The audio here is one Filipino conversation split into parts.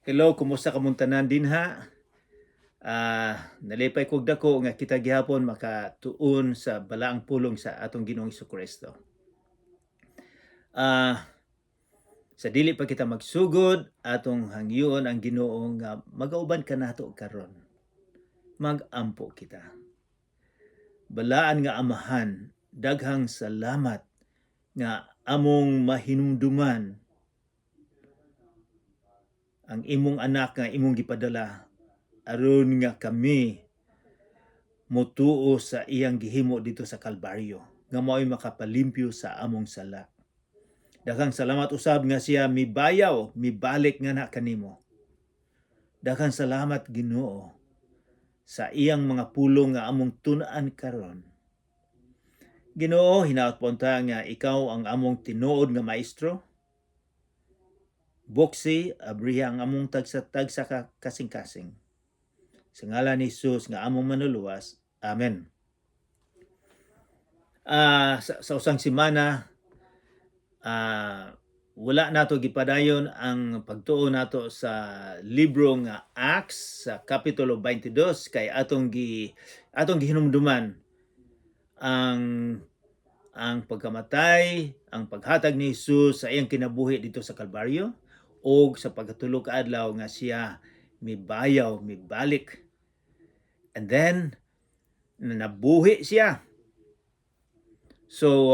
Hello, kumusta kamuntanan din ha? Nalipay kog dako nga kita gihapon makatuon sa balaang pulong sa atong Ginoong Kristo. Ah, sa dili pa kita magsugod, atong hangyoon ang Ginoo nga magauban ka nato karon. Magampo kita. Balaan nga Amahan, daghang salamat nga among mahinumduman ang imong anak nga imong gipadala aron nga kami motuo sa iyang gihimo dito sa Kalbaryo nga mao'y makapalimpyo sa among sala. Daghang salamat usab nga siya mibayaw, mibalik nga na kanimo. Daghang salamat Ginoo sa iyang mga pulong nga among tun-an karon. Ginoo, hinaot po ta nga ikaw ang among tinuod nga maestro. Boksi, abriha ang among tagsa-tagsa kasing-kasing. Sa ngalan ni Jesus nga among manuluwas. Amen. Sa usang semana, wala nato gipadayon ang pagtuo nato sa libro nga Acts sa kapitulo 22 kay atong gihinumduman ang pagkamatay, ang paghatag ni Jesus sa iyang kinabuhi dito sa Kalbaryo o sa pagkatulo ka adlaw nga siya mibayaw, mibalik. And then nabuhi siya. So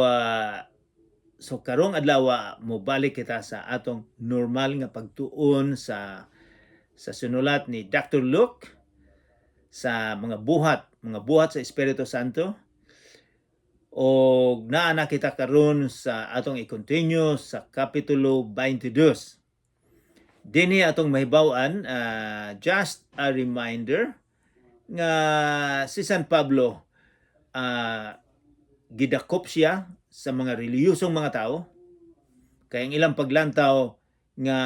karong adlaw mobalik kita sa atong normal nga pagtuon sa sinulat ni Dr. Luke sa mga buhat sa Espiritu Santo. O naa na kita karon sa atong i-continue sa kapitulo 22. Dinhi atong mahibaw-an, just a reminder nga si San Pablo gidakop siya sa mga reliyosong mga tao. Kaya ang ilang paglantaw nga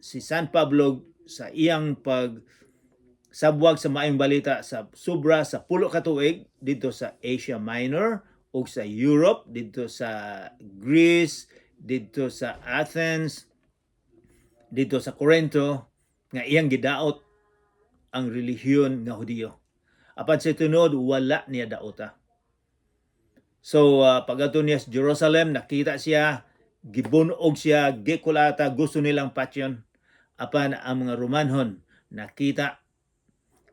si San Pablo sa iyang pagsabwag sa maayong balita sa sobra sa 10 ka tuig dito sa Asia Minor o sa Europe, dito sa Greece, dito sa Athens, dito sa Corinto, nga iyang gidaot ang relihiyon nga Hudiyo. Apan sa tunod, wala niya daota. So, pag-ato niya sa Jerusalem, nakita siya, gibunog siya, gikulata, gusto nilang patyon. Apan ang mga Romanhon, nakita,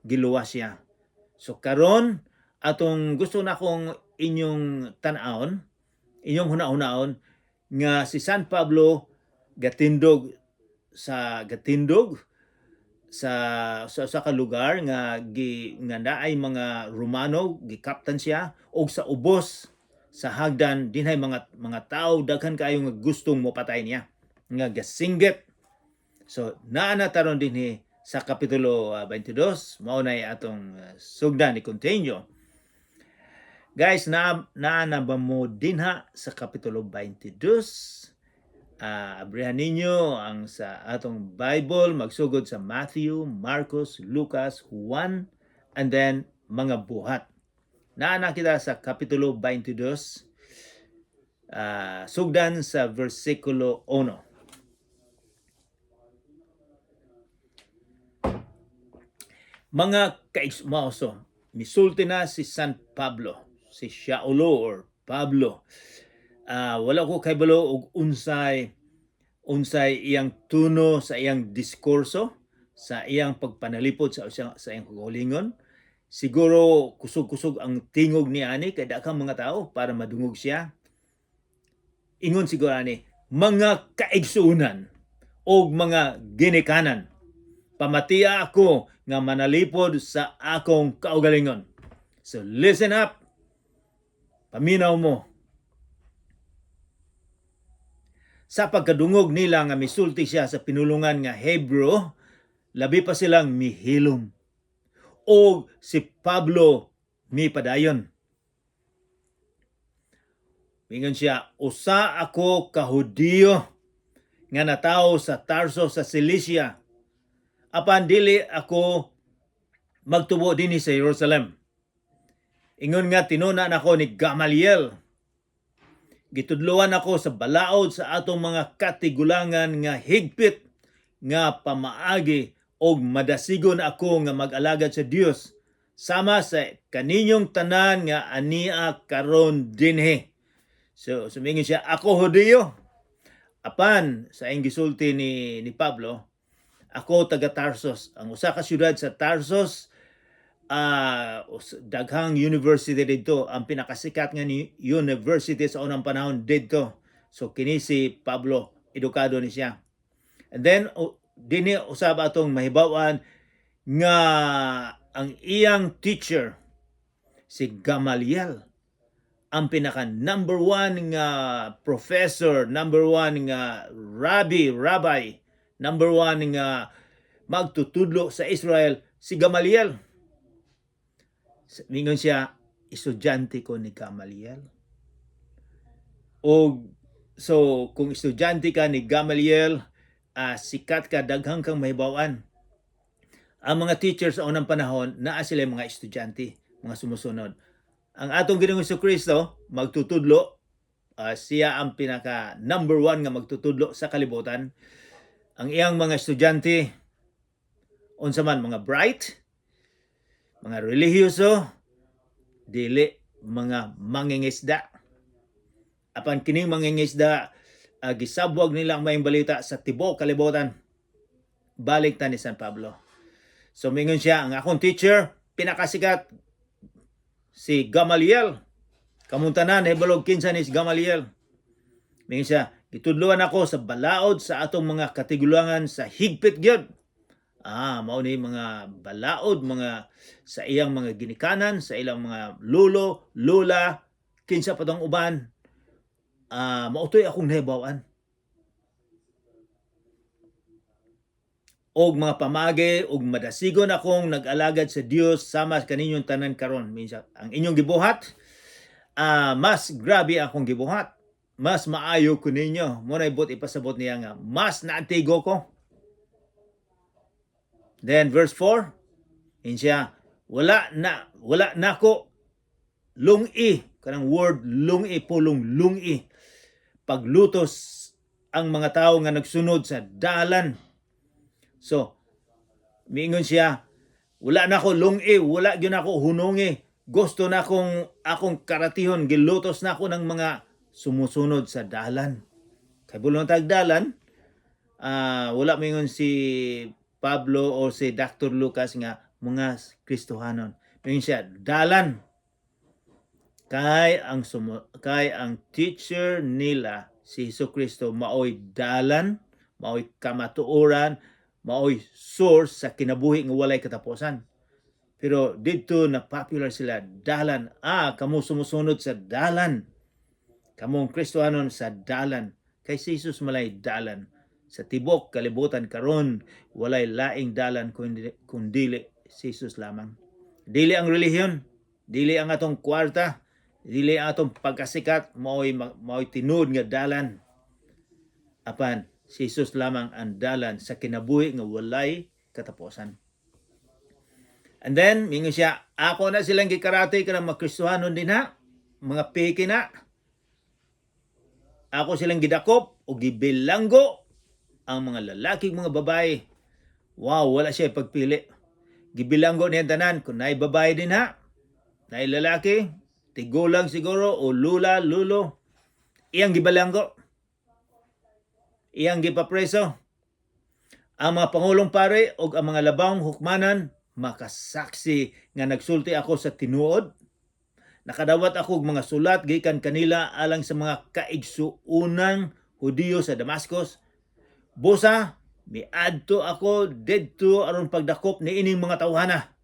giluwas siya. So, karon atong gusto na kong inyong tan-aon, inyong huna-hunaon, nga si San Pablo gatindog sa lugar nga naay mga Romano, gikaptan siya og sa ubos sa hagdan dinhay mga tao daghan kayo nga gustong mopatay niya nga gasinggit. So naa na taron dinhi sa kapitulo 22, mao nay atong sugdan ni continue. Guys, naa na ba mo dinha sa kapitulo 22? Abrihan ninyo ang sa atong Bible, magsugod sa Matthew, Marcos, Lucas, Juan, and then mga buhat. Naana kita sa kapitulo 22, sugdan sa versikulo 1. Mga kaigsumaoso, misulti na si San Pablo, si Shaulo or Pablo. Wala ko kaybalo og unsay iyang tuno sa iyang diskurso, sa iyang pagpanalipod sa iyang kagalingon. Siguro kusog-kusog ang tingog ni ani kay daghang mga tao para madungog siya. Ingon siguro ani, mga kaigsuunan o mga ginikanan, pamatiya ako nga manalipod sa akong kaugalingon. So listen up, paminaw mo. Sa pagkadungog nila nga misulti siya sa pinulungan nga Hebrew, labi pa silang mihilom. O si Pablo mipadayon. Ingon siya, usa ako kahudiyo nga natawo sa Tarso sa Cilicia. Apan dili ako magtubo dinhi sa Jerusalem. Ingon nga tinuna nako ni Gamaliel. Gitudluan ako sa balaod sa atong mga katigulangan nga higpit nga pamaagi og madasigon ako nga mag-alagad sa Dios sama sa kaninyong tanan nga ania karon dinhi. So sumingon siya, ako Hudiyo. Apan sa ing gisulti ni Pablo, ako taga Tarsus. Ang usa ka syudad sa Tarsus, daghang university dito, ang pinakasikat nga ni university sa unang panahon dito. So kini si Pablo, edukado ni siya. And then dinhi usab atong mahibaw-an nga ang iyang teacher si Gamaliel, ang pinaka number one nga professor, number one nga rabbi, number one nga magtutudlo sa Israel, si Gamaliel. Mingon siya, estudyante ko ni Gamaliel. O so kung estudyante ka ni Gamaliel, sikat ka, daghang kang mahibaw-an. Ang mga teachers sa unang panahon, naa sila mga estudyante, mga sumusunod. Ang atong Ginoong Jesucristo magtutudlo, siya ang pinaka number one nga magtutudlo sa kalibutan. Ang iyang mga estudyante, unsa man, mga bright, mga relihiyoso, dili mga mangingisda. Apan kining mangingisda, gisabwag nila ang mayong balita sa tibuok kalibutan. Balik ta ni San Pablo. So mingon siya, ang akong teacher, pinakasikat, si Gamaliel. Kamuntanan, hebalog kinsa ni si Gamaliel. Mingon siya, gitudluan ako sa balaod sa atong mga katiguluangan sa higpit gyud. Mao ni mga balaod, mga sa iyang mga ginikanan, sa ilang mga lulo, lula, kinsa pa tong uban. Mautoy akong nahibaw-an. Og mga pamagi, og madasigon akong nag-alagad sa Dios sama sa kaninyong tanan karon. Minsan, ang inyong gibuhat, mas grabe akong gibuhat. Mas maayo ko ninyo. Muna ibot ipasabot niya nga, mas naantigo ko. Then verse 4, siya, wala na ko lungi, kanang word lungi, pulong lungi, paglutos ang mga tao nga nagsunod sa dalan. So, miingon siya, wala na ko lungi, wala gyud ako hunungi, gusto na akong karatihon, gilutos na ako ng mga sumusunod sa dalan. Kay bulong tag dalan, wala mingon si Pablo o si Dr. Lucas nga mga Kristohanon. Mingon siya, dalan. Kay ang teacher nila si Jesucristo maoy dalan, maoy kamatuoran, maoy source sa kinabuhi nga walay katapusan. Pero dito na popular sila, dalan. Kamo sumusunod sa dalan. Kamong Kristohanon sa dalan. Kay si Jesus malay dalan. Sa tibok kalibutan karon walay laing dalan kundi si Jesus lamang. Dili ang relihiyon, dili ang atong kwarta, dili ang atong pagkasikat, mao'y tinud nga dalan. Apan si Jesus lamang ang dalan sa kinabuhi nga walay katapusan. And then mingon siya, ako na silang gikarate kanang mga Kristohanon din ha, mga peke na. Ako silang gidakop o gibilanggo ang mga lalaki, mga babae. Wow, wala siya pagpili. Gibilanggo niya tanan kung naay babae din ha, naay lalaki, tigulang siguro o lula, lulo. Iyang gibalanggo. Iyang gipapreso. Ang mga pangulong pare o ang mga labang hukmanan makasaksi nga nagsulti ako sa tinuod. Nakadawat ako og mga sulat gikan kanila alang sa mga kaigsuunang Hudiyo sa Damascus. Busa, miadto ako didto aron pagdakop ni ining mga tawhana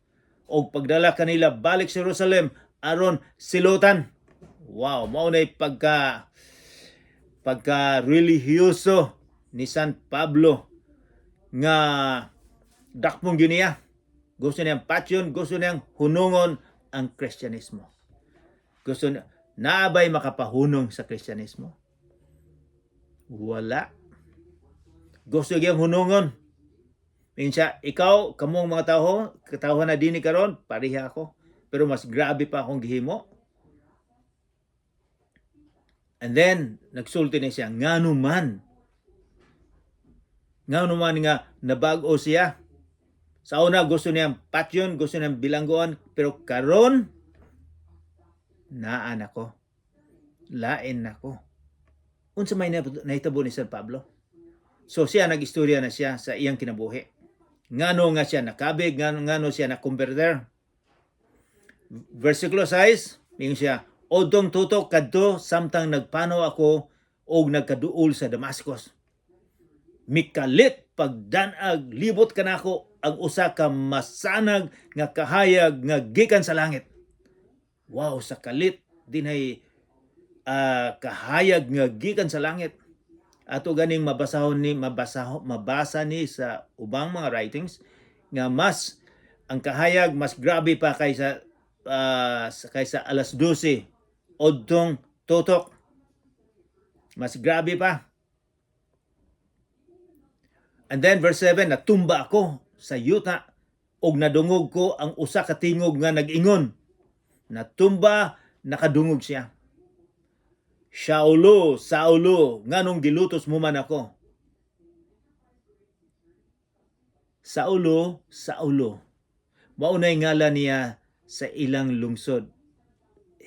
og pagdala kanila balik sa Jerusalem aron silutan. Wow, mao nay pagka relihiyoso ni San Pablo nga dakpong gyud niya. Gusto niyang pasyon, gusto niyang hunungon ang Kristyanismo. Gusto niya, naabay makapahunong sa Kristyanismo? Wala. Gusto niyang hunungon. Minsan, ikaw, kamong mga tao, katawhan na dini karon, pareha ako. Pero mas grabe pa akong gihimo. And then, nagsulti na siya, ngano man Nga naman nga nabag-o siya. Sa una gusto niyang patyon, gusto niyang bilangguan, pero karon naan ako. Lain nako. Unsa may nahitabo ni San Pablo? So siya nagistorya na siya sa iyang kinabuhi. Ngano nga siya nakabig, ngano siya nakonverter. Versikulo 6, mingon siya, Odong tutok kadto samtang nagpanaw ako og nagkaduol sa Damascus. Mikalit pagdanag libot kanako ang usa ka masanag nga kahayag nga gikan sa langit. Wow, sa kalit dinay kahayag nga gikan sa langit. Ato ganing mabasa ni sa ubang mga writings nga mas ang kahayag mas grabe pa kaysa alas 12 odtong tutok. Mas grabe pa. And then verse 7, natumba ako sa yuta og nadungog ko ang usa ka tingog nga nag-ingon. Natumba, nakadungog siya. Saulo, Saulo, nganong gilutos mo man ako? Saulo, Saulo. Maunay ngalan niya sa ilang lungsod.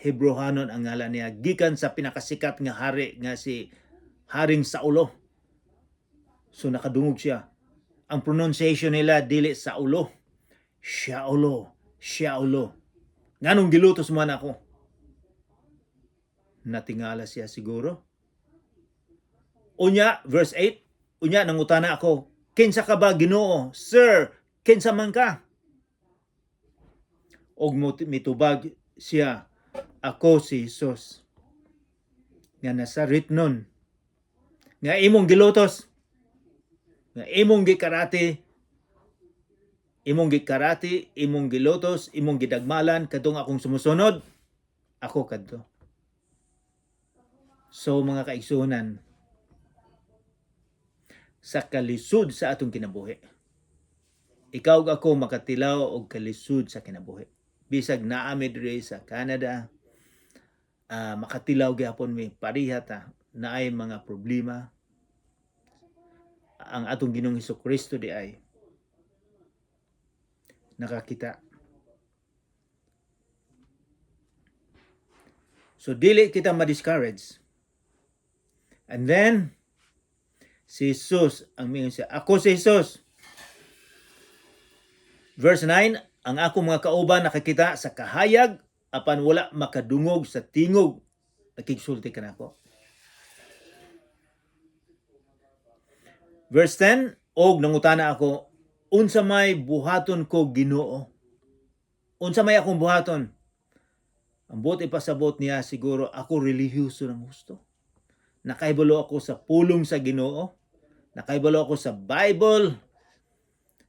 Hebrohanon ang ngalan niya. Gikan sa pinakasikat nga hari nga si Haring Saulo. So nakadungog siya. Ang pronunciation nila dili Saulo. Saulo, Saulo. Nganong gilutos man ako? Natingala siya siguro. Unya, verse 8, unya nangutana ako, kinsa ka ba Ginoo? Sir, kinsa man ka? Og mitubag siya, ako si Jesus. Nga Nazaret nun. Nga imong gilutos. Nga imong gikarati, imong gilutos, imong gidagmalan, kadtong akong sumusunod, ako kadto. So mga kaigsunan, sa kalisud sa atong kinabuhi, ikaw ug ako makatilaw og kalisud sa kinabuhi. Bisag naami diri sa Canada, makatilaw gyapon mi pareha ta naay mga problema. Ang atong Ginoong Hesukristo di ay nakakita. So dili kita ma-discourage. And then si Jesus ang mingon siya, ako si Jesus. Verse 9, ang ako mga kauban nakakita sa kahayag apan wala makadungog sa tingog, nakigsulti kanako. Verse 10, og nangutana ako, unsa may buhaton ko Ginoo? Unsa may akong buhaton? Ang buot ipasabot niya siguro, ako relihiyoso ng gusto. Nakaibalo ako sa pulong sa Ginoo. Nakaibalo ako sa Bible.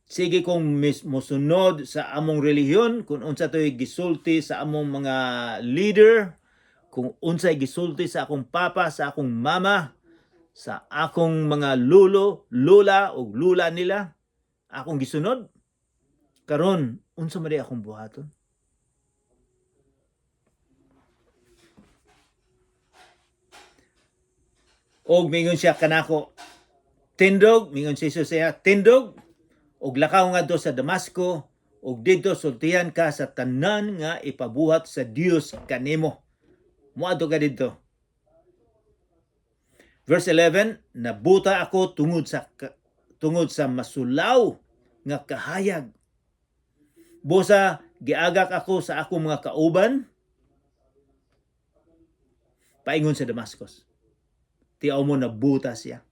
Sige kong mosunod sa among relihiyon, kung unsa to'y gisulti sa among mga leader, kung unsa'y gisulti sa akong papa, sa akong mama, sa akong mga lula o lula nila, akong gisunod. Karon, unsa man akong buhaton? Og mingon siya kanako, tindog, mingon si Jesus siya, tindog, og lakaw ngadto sa Damasco, og didto sultihan ka sa tanan nga ipabuhat sa Dios kanimo. Moadto ka didto. Verse 11, nabuta ako tungod sa masulaw nga kahayag. Busa giagak ako sa akong mga kauban paingon sa Damascus. Tiaw mo nabuta siya.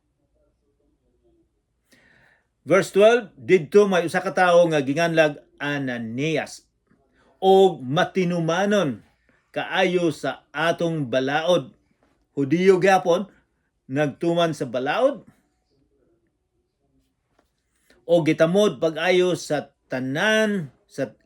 Verse 12, didto may usa ka tawo nga ginganlag Ananias og matinumanon kaayo sa atong balaod. Hudiyo gyapon nagtuman sa balaod o gitamod pag-ayo sa tanan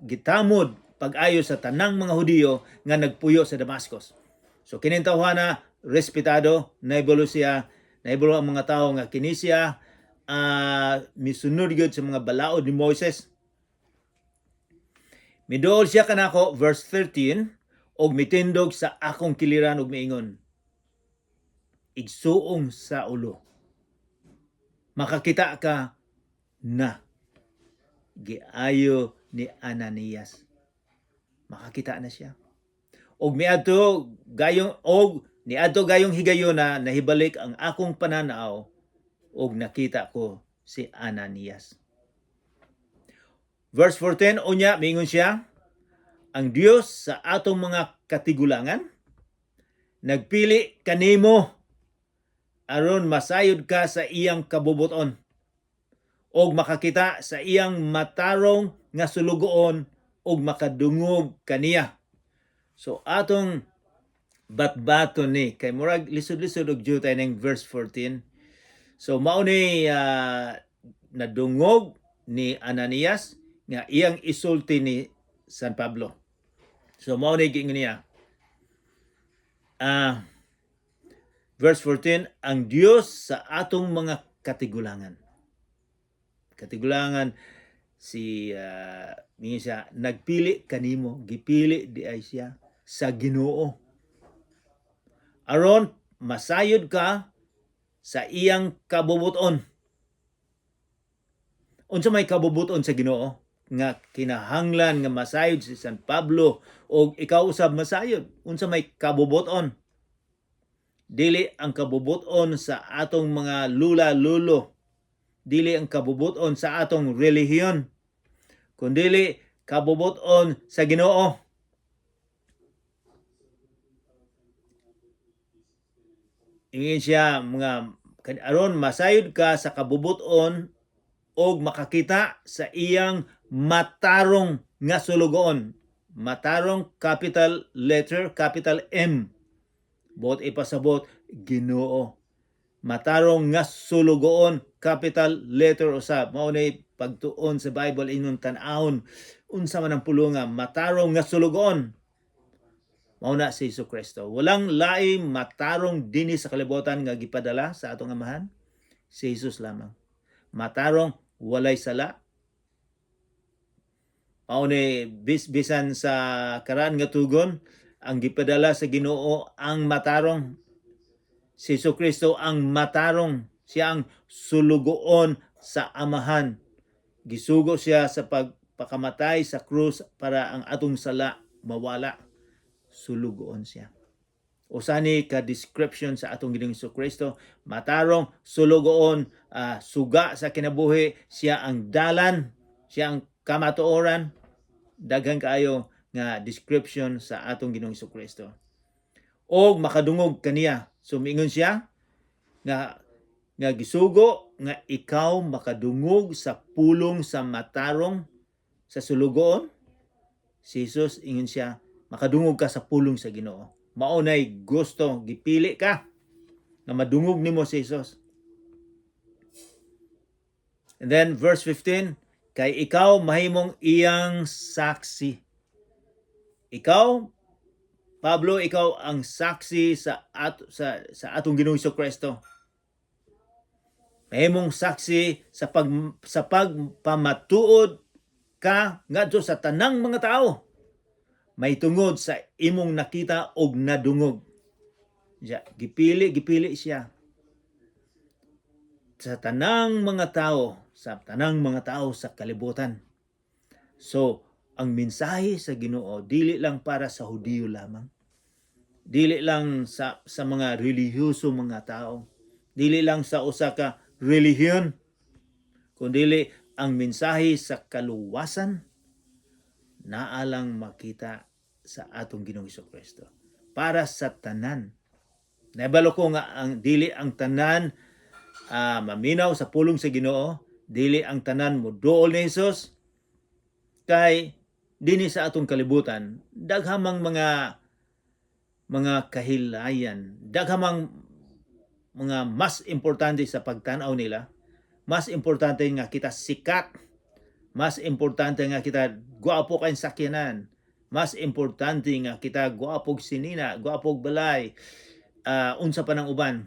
gitamod pag-ayo sa tanang mga Hudiyo nga nagpuyo sa Damascus. So kining tawhana respetado, naibalo siya, naibalo ang mga tao nga kini siya misunod gyud sa mga balaod ni Moses. Miduol siya kanako, verse 13, og mitindog sa akong kiliran og miingon, igsuong Saulo. makakita ka na giayo ni Ananias. Makakita na siya. Og niadto gayong higayon na nahibalik ang akong pananaw og nakita ko si Ananias. Verse 14, unya, mingon siya, ang Dios sa atong mga katigulangan, nagpili kanimo aron masayod ka sa iyang kabubuton og makakita sa iyang matarong nga sulugoon og makadungog kaniya. So atong batbaton ni kay murag lisod-lisod og jutay ning verse 14. So mao ni nadungog ni Ananias nga iyang isulti ni San Pablo. So mao ni giingon niya. Verse 14, ang Dios sa atong mga katigulangan. Katigulangan si siya nagpili kanimo, gipili di ay siya sa Ginoo. Aron masayod ka sa iyang kabubuton. Unsa may kabubuton sa Ginoo nga kinahanglan nga masayod si San Pablo o ikaw usab masayod. Unsa may kabubuton? Dili ang kabubuton sa atong mga lula-lulo. Dili ang kabubuton sa atong relihiyon. Kundili kabubuton sa Ginoo. Ingin siya mga aron masayod ka sa kabubuton og makakita sa iyang matarong nga sulugoon. Matarong capital letter, capital M. Bot ipasabot Ginoo. Matarong nga sulugoon, capital letter usab. Mao ni pagtuon sa Bible inon tan-awon unsa man ang pulonga, matarong nga sulugoon. Mao na si Jesucristo. Walang laing matarong dinhi sa kalibutan nga gipadala sa atong amahan. Si Jesus lamang. Matarong walay sala. Mao ni bisan sa karaan nga tugon, ang gipadala sa Ginoo ang matarong. Si Jesucristo ang matarong. Siya ang sulugoon sa amahan. Gisugo siya sa pagpakamatay sa krus para ang atong sala mawala. Sulugoon siya. Usani ka description sa atong Ginoong Jesucristo, matarong, sulugoon, suga sa kinabuhi, siya ang dalan, siya ang kamatuoran. Daghang kaayo nga description sa atong Ginoong Jesucristo. Og makadungog kaniya. Sumingon siya nga gisugo nga ikaw makadungog sa pulong sa matarong sa sulugoon. Si Jesus ingon siya, makadungog ka sa pulong sa Ginoo. Maunay gusto, gipili ka na madungog nimo si Jesus. And then verse 15, kay ikaw mahimong iyang saksi. Ikaw, Pablo, ikaw ang saksi sa atong Ginoong Jesucristo. Mahimong saksi sa pagpamatuod ka ngadto sa tanang mga tao. May tungod sa imong nakita og nadungog. Gipili siya sa tanang mga tao, sa kalibutan. So, ang mensahe sa Ginoo dili lang para sa Hudiyo lamang. Dili lang sa mga relihiyoso mga tao. Dili lang sa usa ka relihiyon. Kundi ang mensahe sa kaluwasan naalang makita sa atong Ginoong Jesucristo para sa tanan. Naibalo ko nga ang dili ang tanan maminaw sa pulong sa Ginoo, dili ang tanan moduol ni Jesus, kay dinhi sa atong kalibutan daghamang mga kahilayan, daghamang mga mas importante sa pagtanaw nila. Mas importante nga kita sikat, mas importante nga kita guwapo kay sakyanan, mas importante nga kita guwapog sinina, guwapog balay, unsa pa nang uban.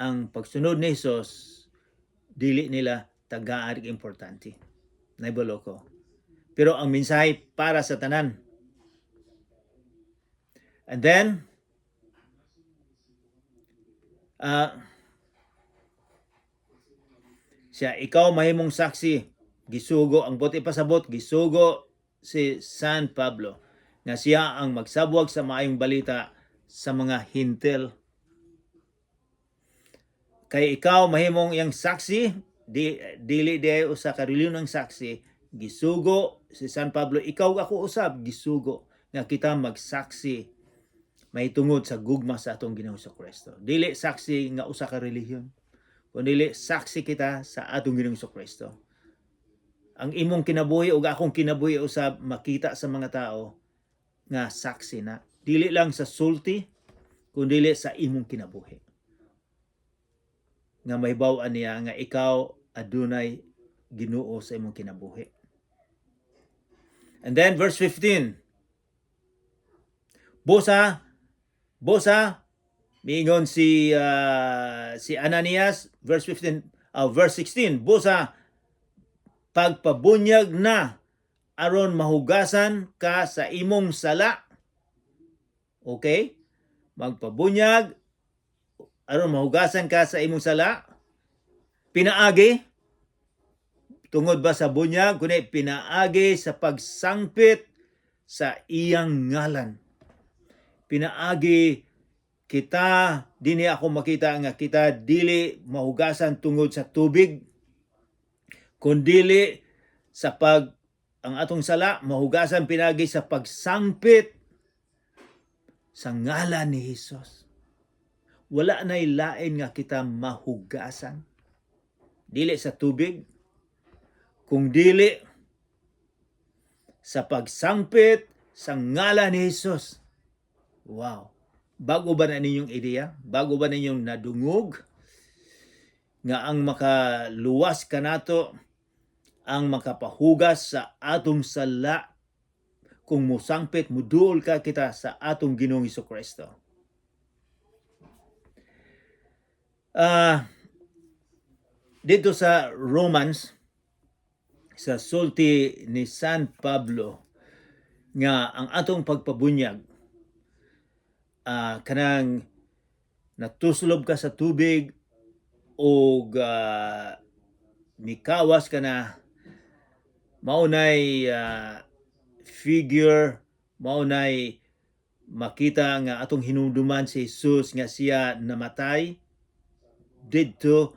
Ang pagsunod ni Jesus dili nila tagaan importante. Naibalo ko. Pero ang mensahe para sa tanan. And then siya ikaw mahimong saksi. Gisugo ang buti pasabot, gisugo si San Pablo nga siya ang magsabwag sa maayong balita sa mga hintel. Kay ikaw mahimong yang saksi, dili di usa ka reliyon ng saksi, gisugo si San Pablo, ikaw ako usab gisugo nga kita magsaksi mahitungod sa gugma sa atong Ginoong Kristo. Dili saksi nga usa ka relihiyon, kundi saksi kita sa atong Ginoong Kristo. Ang imong kinabuhi ug akong kinabuhi usab makita sa mga tao nga saksi na. Dili lang sa sulti, kundi sa imong kinabuhi. Nga mahibaw-an niya nga ikaw adunay Ginoo sa imong kinabuhi. And then verse 15. Bosa, miingon si Ananias, verse 15, verse 16. Bosa, pagpabunyag na aron mahugasan ka sa imong sala. Okay? Magpabunyag aron mahugasan ka sa imong sala. Pinaagi, tungod ba sa bunyag, kundi pinaagi sa pagsangpit sa iyang ngalan. Pinaagi kita, dinhi ako makita nga kita dili mahugasan tungod sa tubig, kundili sa ang atong sala mahugasan pinagi sa pagsangpit sa ngalan ni Hesus. Wala nay lain nga kita mahugasan dili sa tubig, kung dili sa pagsangpit sa ngalan ni Hesus. Wow. Bago ba na ninyong ideya? Bago ba ninyong nadungog nga ang makaluwas kanato, ang makapahugas sa atong sala kung musangpit, muduol ka kita sa atong Ginoong Kristo. Dito sa Romans, sa sulti ni San Pablo, nga ang atong pagpabunyag, kanang natuslob ka sa tubig o mikawas ka na, maunay figure, maunay makita nga atong hinumduman si Jesus nga siya namatay didto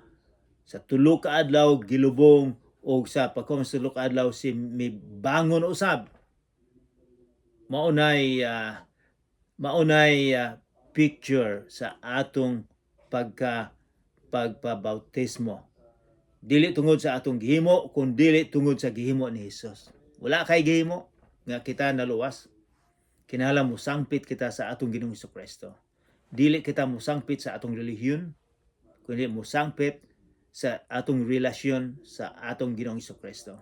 sa tulo ka adlaw gilubong, o sa pagkom sa tulo ka adlaw si mibangon usab. Maunay picture sa atong pagpabautismo. Dili tungod sa atong gihimo, kundi dili tungod sa gihimo ni Jesus. Wala kay gihimo nga kita naluwas. Kinahanglan mo sangpit kita sa atong Ginoong Kristo. Dili kita mo sangpit sa atong relihiyon, kundi mo sangpit sa atong relasyon sa atong Ginoong Kristo.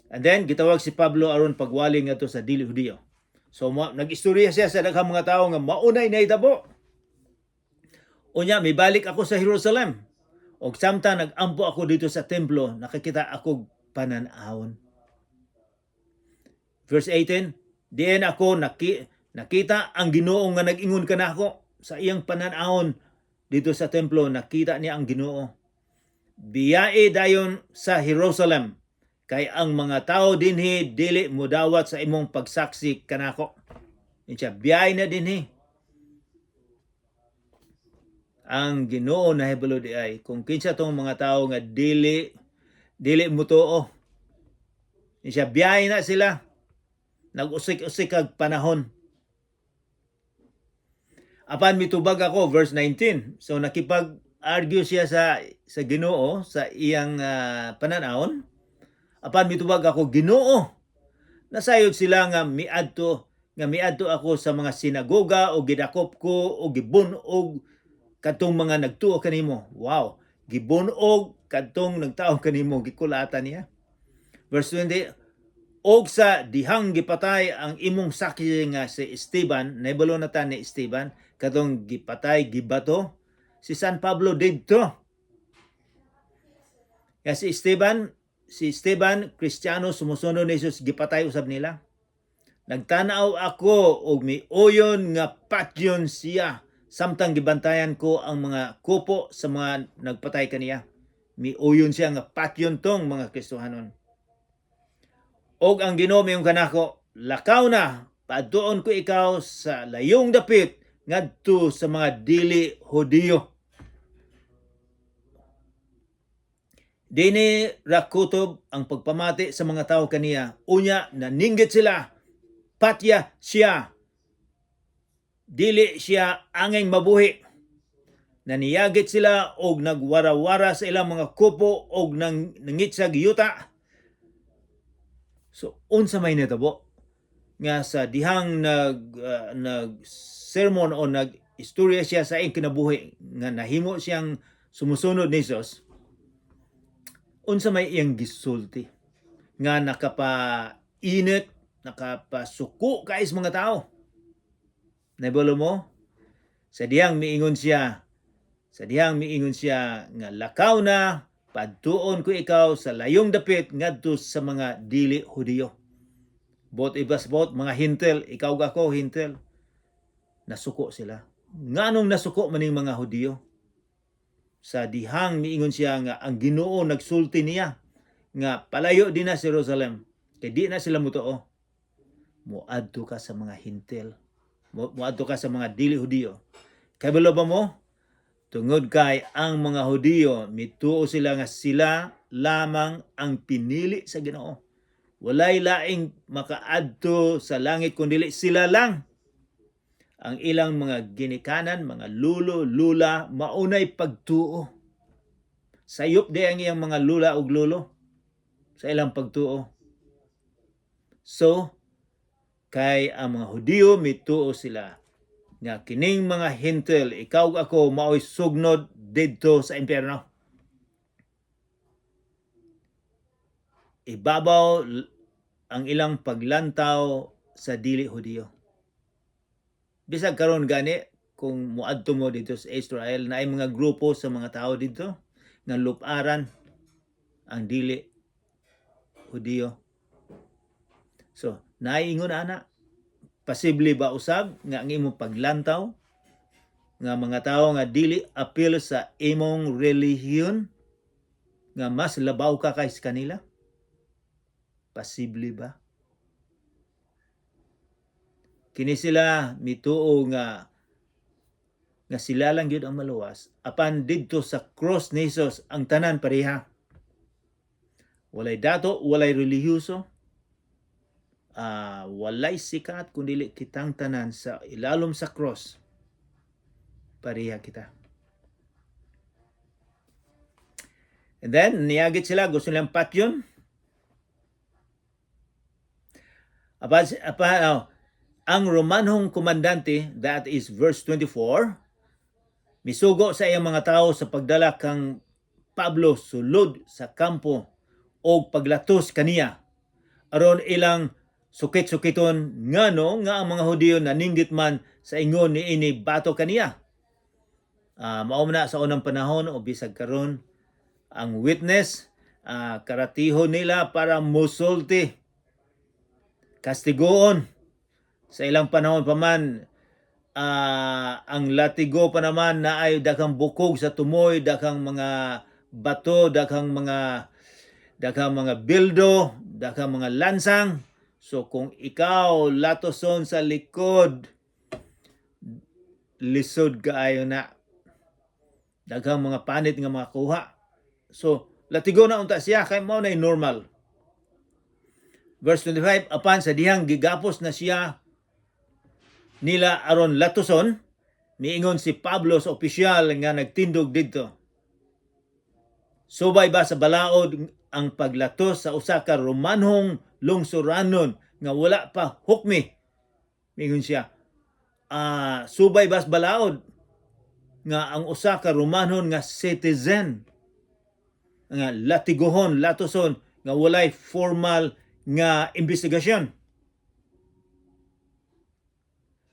And then gitawag si Pablo aron pagwali ngadto sa dili Hudiyo. So nag-istorya siya sa daghang mga tawo nga maunay nahitabo. Unya mibalik ako sa Jerusalem. Og samtang nag-ampo ako dito sa templo, nakakita ako panan-awon. Verse 18, diin ako nakita ang Ginoo nga nag-ingon kanako sa iyang panan-awon dito sa templo, nakita niya ang Ginoo. Biyae dayon sa Jerusalem, kay ang mga tao dinhi dili mudawat sa imong pagsaksi kanako. Insya biyae na dinhi. Ang Ginoo na hebalo di ay kung kinsa tong mga tao nga dili mutuo. Insya biyahe na sila. Nag-usik-usik kag panahon. Apan mitubag ako verse 19. So nakipag-argue siya sa Ginoo sa iyang pananahon. Apan mitubag ako, Ginoo. Nasayod sila nga miadto ako sa mga sinagoga o gidakop ko o gibunog kadtong mga nagtuo kanimo. Wow, gibunog kadtong nagtao kanimo, gikulatan niya. Verse 20, og sa dihang gipatay ang imong saksi nga si Esteban, naibalo na ta ni Esteban, kadtong gipatay gibato si San Pablo didto. Kaya si Esteban, Kristiyano, sumusunod ni Jesus, gipatay usab nila. Nagtanaw ako og miuyon nga patyon siya samtang gibantayan ko ang mga kupo sa mga nagpatay kaniya. Miuyon siya nga patyon tong mga Kristohanon. Og ang Ginoo miyong kanako, lakaw na, paadtuon ko ikaw sa layong dapit ngadto sa mga dili Hudiyo. Dini rakutob ang pagpamati sa mga tao kaniya. Unya, naninggit sila. Patya siya. Dili siya angay mabuhi. Naniyagit sila og nagwara-wara sa ilang mga kupo og nangitsag yuta. So, unsa may natabo? Nga sa dihang nag-sermon o nag-istorya siya sa iyang kinabuhi nga nahimo siyang sumusunod ni Jesus, unsa may iyang gisulti nga nakapainit, nakapasuko kais mga tao. Nabalo mo? Sa dihang miingon siya nga lakaw na, padtuon ko ikaw sa layong dapit ngadto sa mga dili Hudiyo. Bot mga hintel, ikaw ako hintel. Nasuko sila. Nganong nasuko maning mga Hudiyo? Sa dihang miingon siya nga ang Ginoo nagsulti niya nga palayo din na sa Jerusalem kay di na sila mutuo. Muadto ka sa mga hintel. Muadto ka sa mga dili Hudiyo. Kay balo ba mo? Tungod kay ang mga Hudiyo mituo sila nga sila lamang ang pinili sa Ginoo. Walay laing makaadto sa langit kundi sila lang. Ang ilang mga ginikanan, mga lulo, lula, maunay pagtuo. Sayop di ang iyang mga lula ug lulo sa ilang pagtuo. So, kay ang mga Hudiyo mituo sila nga kining mga hintel, ikaw ako maoy sugnod didto sa impyerno. Ibabaw ang ilang paglantaw sa dili Hudiyo. Bisag karon gani kung muadto mo dito sa Israel na ay mga grupo sa mga tao dito nga luparan ang dili Hudiyo. So, naiingon ana, pasible ba usab nga ang imong paglantaw nga mga tao nga dili apil sa imong relihiyon nga mas labaw ka kaysa kanila? Pasible ba? Kini sila mituo nga sila lang gyud ang maluwas apan didto sa cross ni Jesus ang tanan pareha. Walay dato, walay relihiyoso, walay sikat kundi kitang tanan sa ilalom sa cross. Pareha kita. And then niyagit sila, gusto nilang patyon. Ang Romanhong komandante, that is verse 24, misugo sa iyang mga tao sa pagdala kang Pablo sulod sa kampo o paglatos kaniya. Aron ilang sukit-sukiton ngano nga ang mga Hudiyo naninggit man sa ingon ni ini bato kaniya. Mao na sa unang panahon o bisag karon ang witness karatihon nila para musulti, kastigoon. Sa ilang panahon pa man, ang latigo pa naman na ay daghang bukog sa tumoy, daghang mga bato, daghang mga bildo, daghang mga lansang. So kung ikaw latoson sa likod, lisod kaayo na. Daghang mga panit nga mga kuha. So latigo na unta siya kay mao na normal. Verse 25, apan sa dihang gigapos na siya nila aron latoson, miingon si Pablo sa opisyal nga nagtindog didto. Subay ba sa balaod ang paglatos sa usa ka Romanhong lungsuranon nga wala pa hukmi? Miingon siya, subay ba sa balaod nga ang usa ka Romanhon nga citizen nga latigohon, latoson nga walay formal nga investigasyon?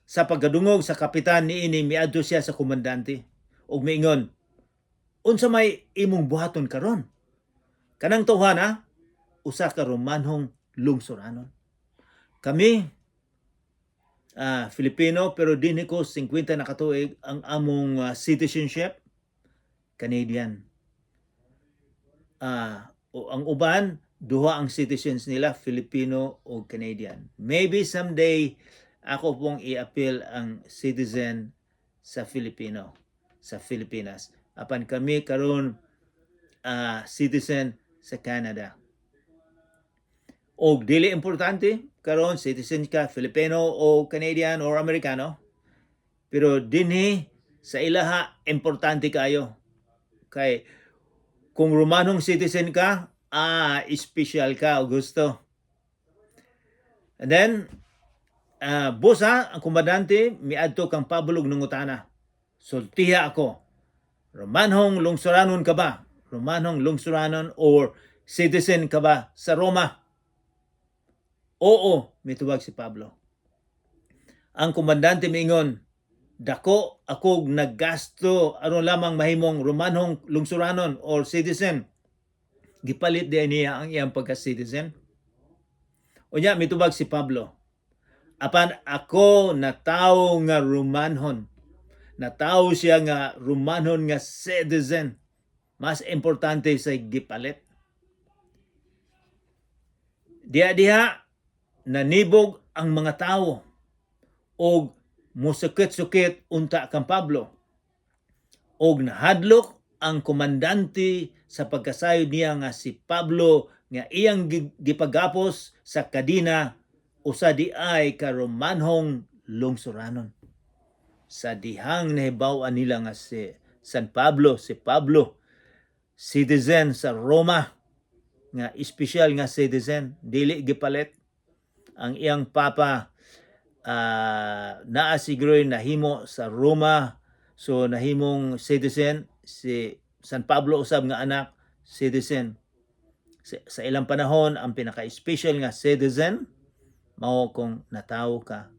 Sa pagkadungog sa kapitan niini miadto siya sa komandante ug miingon, unsa may imong buhaton karon? Kanang tawhana usa ka Romanhong lungsuranon. Kami Filipino pero dinhi ko 50 na katuig ang among citizenship Canadian. O ang uban duha ang citizens nila, Filipino o Canadian. Maybe someday ako pong i-appeal ang citizen sa Filipino, sa Pilipinas. Apan kami karon citizen sa Canada. O dili importante karon citizen ka Filipino o Canadian or Amerikano, pero dinhi sa ilaha importante kayo. Kay kung Romanong citizen ka, special ka, gusto. And then, busa, ang komandante, miadto kang pabulog ng utana. Sultiha ako. Romanhong lungsuranon ka ba? Romanhong lungsuranon or citizen ka ba sa Roma? Oo, mituwag si Pablo. Ang komandante miingon, dako ako naggasto aron lamang mahimong Romanhong lungsuranon or citizen. Gipalit di niya ang iyang pagka-citizen. Unya mitubag si Pablo. Apan ako natawo nga Romanhon. Natawo siya nga Romanhon nga citizen. Mas importante sa gipalit. Diha nanibog ang mga tawo og musukit-sukit unta kang Pablo. Og nahadlok ang komandante sa pagkasayod niya nga si Pablo nga iyang gipagapos sa kadina o sa diay ka Romanhong lungsuranon. Sa dihang nahibaw-an nila nga si Pablo, citizen sa Roma, nga espesyal nga citizen, dili gipalit. Ang iyang papa naa siguro nahimo sa Roma, so nahimong citizen. Si San Pablo usab nga anak, citizen. Sa ilang panahon, ang pinaka-special nga citizen, mao kung natawo ka.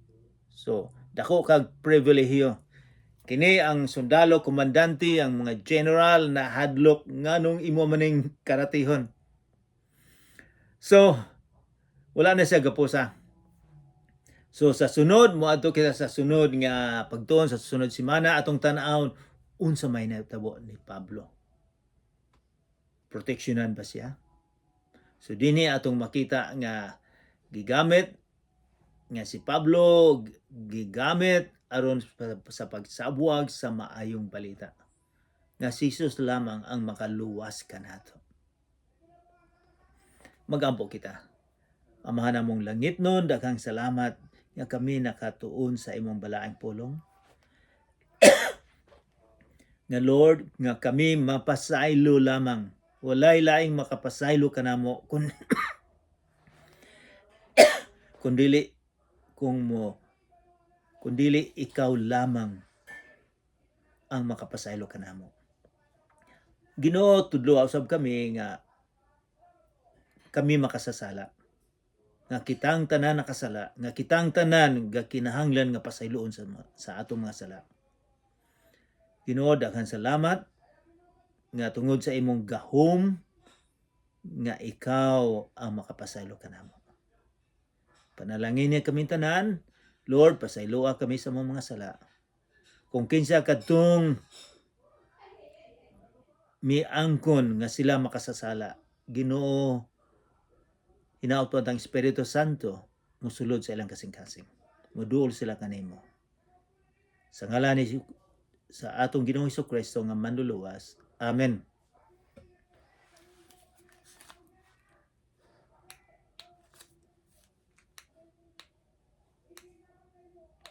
So, dako kag pribilehiyo. Kini ang sundalo, komandante, ang mga general na hadlok nganong imo maning karatihon. So, wala na siya gapusa. So sa sunod, moadto kita sa sunod nga pagtuon sa sunod semana atong tan-awon unsa may natabo ni Pablo. Proteksyonan ba siya? So dinhi atong makita nga gigamit nga si Pablo gigamit aron sa pagsabwag sa maayong balita. Nga si Jesus lamang ang makaluwas kanato. Magampo kita. Amahan namong langit nun, daghang salamat nga kami nakatuon sa imong balaang pulong. Nga Lord, nga kami mapasaylo lamang. Walay laing makapasaylo kanamo kundili ikaw lamang ang makapasaylo kanamo. Ginoo, tudlo usab kami nga kami makasasala. Nga kitang tanan nakasala, nga kitang tanan nga kinahanglan nga pasayloon sa atong mga sala. Ginoo, daghan salamat nga tungod sa imong gahom nga ikaw ang makapasaylo kanamo. Panalangin niya kami tanan, Lord, pasayloa kami sa mga sala. Kung kinsa kadtong miangkon nga sila makasasala, Ginoo, hinaut ang Espiritu Santo musulod sa ilang kasing-kasing. Muduol sila kanimo. Sa ngalan ni sa atong Ginoong Hesukristo nga manluluwas. Amen.